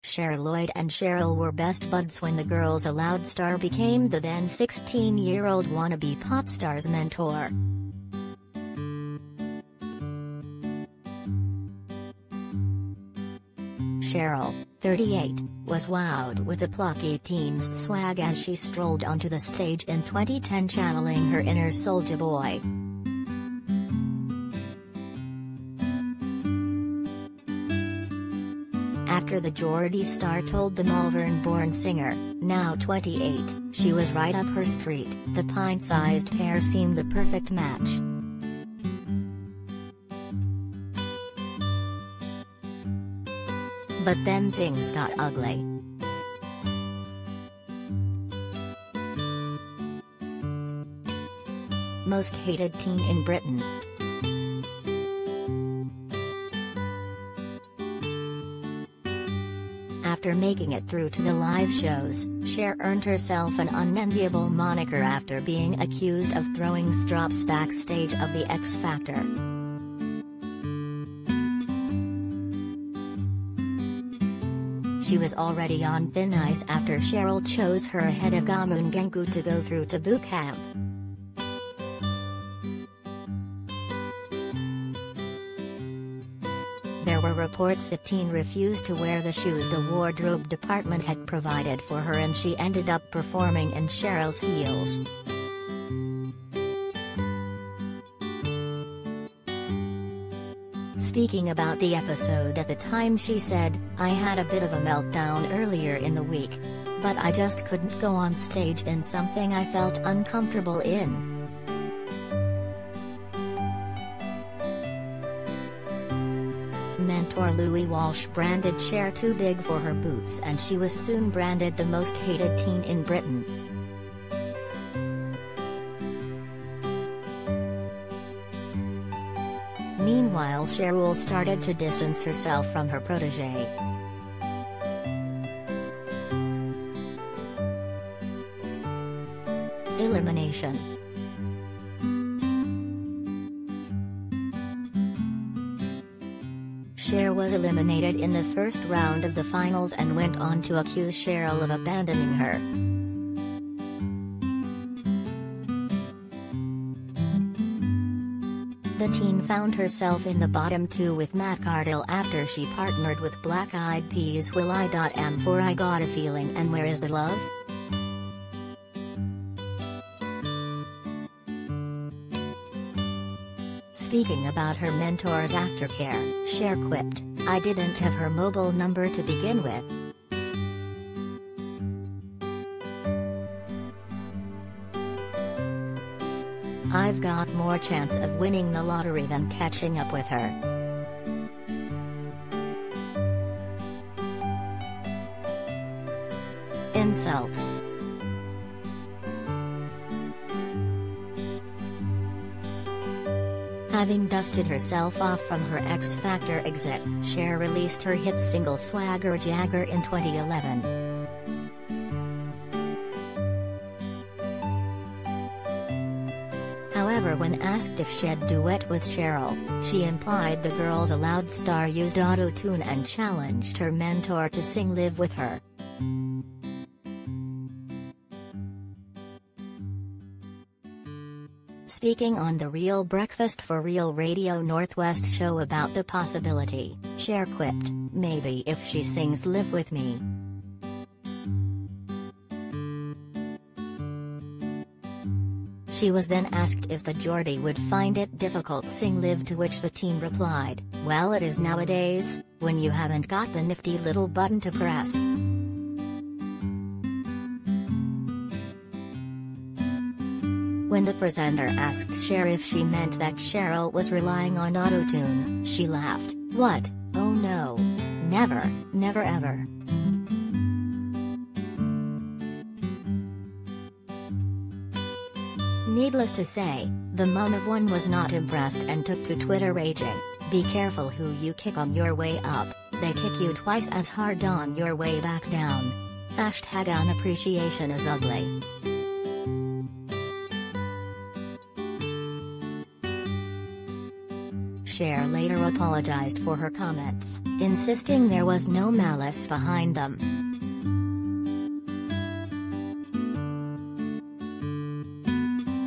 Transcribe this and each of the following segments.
Cher Lloyd and Cheryl were best buds when the Girls Aloud star became the then 16-year-old wannabe pop star's mentor. Cheryl, 38, was wowed with the plucky teen's swag as she strolled onto the stage in 2010, channeling her inner Soulja Boy. After the Geordie star told the Malvern-born singer, now 28, she was right up her street, the pint-sized pair seemed the perfect match. But then things got ugly. Most hated teen in Britain. After making it through to the live shows, Cher earned herself an unenviable moniker after being accused of throwing straws backstage of the X Factor. She was already on thin ice after Cheryl chose her ahead of Gengu to go through to boot camp. There were reports the teen refused to wear the shoes the wardrobe department had provided for her, and she ended up performing in Cheryl's heels. Speaking about the episode at the time, she said, "I had a bit of a meltdown earlier in the week. But I just couldn't go on stage in something I felt uncomfortable in." Mentor Louis Walsh branded Cher too big for her boots, and she was soon branded the most hated teen in Britain. Meanwhile, Cheryl started to distance herself from her protégé. Elimination. Cher was eliminated in the first round of the finals and went on to accuse Cheryl of abandoning her. The teen found herself in the bottom two with Matt Cardle after she partnered with Black Eyed Peas' Will I.Am for I Got a Feeling and Where Is the Love? Speaking about her mentor's aftercare, Cher quipped, "I didn't have her mobile number to begin with. I've got more chance of winning the lottery than catching up with her." Insults. Having dusted herself off from her X Factor exit, Cher released her hit single Swagger Jagger in 2011. However, when asked if she'd duet with Cheryl, she implied the Girls Aloud star used auto-tune and challenged her mentor to sing Live with her. Speaking on the Real Breakfast for Real Radio Northwest show about the possibility, Cher quipped, "Maybe if she sings Live with me." She was then asked if the Geordie would find it difficult sing Live, to which the teen replied, "Well, it is nowadays, when you haven't got the nifty little button to press." When the presenter asked Cher if she meant that Cheryl was relying on autotune, she laughed, "What? Oh no. Never, never ever." Needless to say, the mum of one was not impressed and took to Twitter raging, "Be careful who you kick on your way up, they kick you twice as hard on your way back down. #unappreciation is ugly." Cher later apologized for her comments, insisting there was no malice behind them.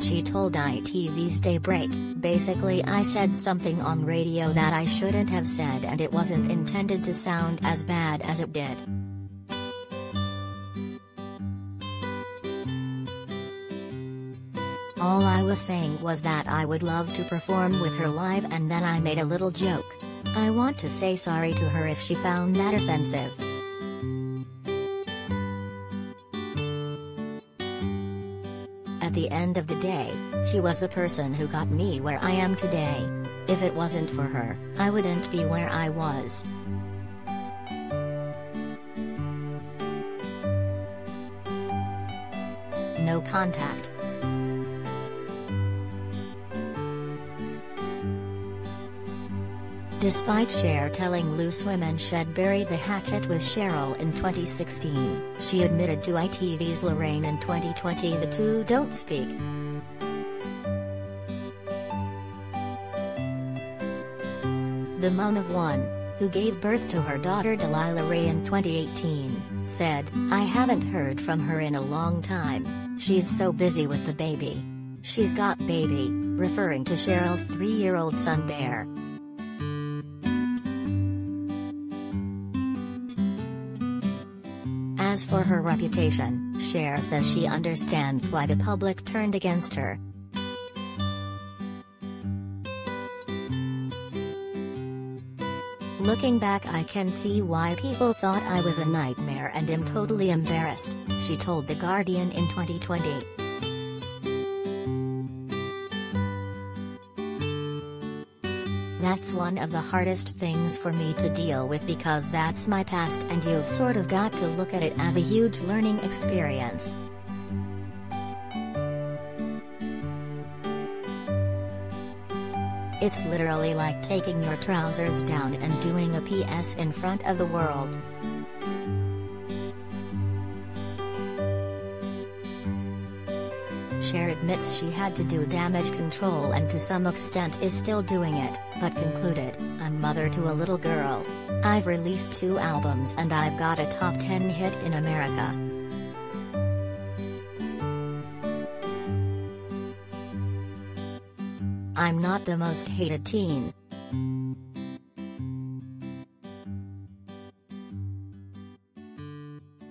She told ITV's Daybreak, "Basically I said something on radio that I shouldn't have said and it wasn't intended to sound as bad as it did. All I was saying was that I would love to perform with her live and then I made a little joke. I want to say sorry to her if she found that offensive." At the end of the day, she was the person who got me where I am today. If it wasn't for her, I wouldn't be where I was. No contact. Despite Cher telling loose women she'd buried the hatchet with Cheryl in 2016, she admitted to ITV's Lorraine in 2020 the two don't speak. The mom of one, who gave birth to her daughter Delilah Ray in 2018, said, "I haven't heard from her in a long time, she's so busy with the baby. She's got baby," referring to Cheryl's 3-year-old son Bear. As for her reputation, Cher says she understands why the public turned against her. "Looking back, I can see why people thought I was a nightmare and am totally embarrassed," she told The Guardian in 2020. "That's one of the hardest things for me to deal with because that's my past and you've sort of got to look at it as a huge learning experience. It's literally like taking your trousers down and doing a PS in front of the world." Cher admits she had to do damage control and to some extent is still doing it, but concluded, "I'm mother to a little girl. I've released 2 albums and I've got a top 10 hit in America. I'm not the most hated teen.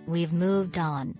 We've moved on."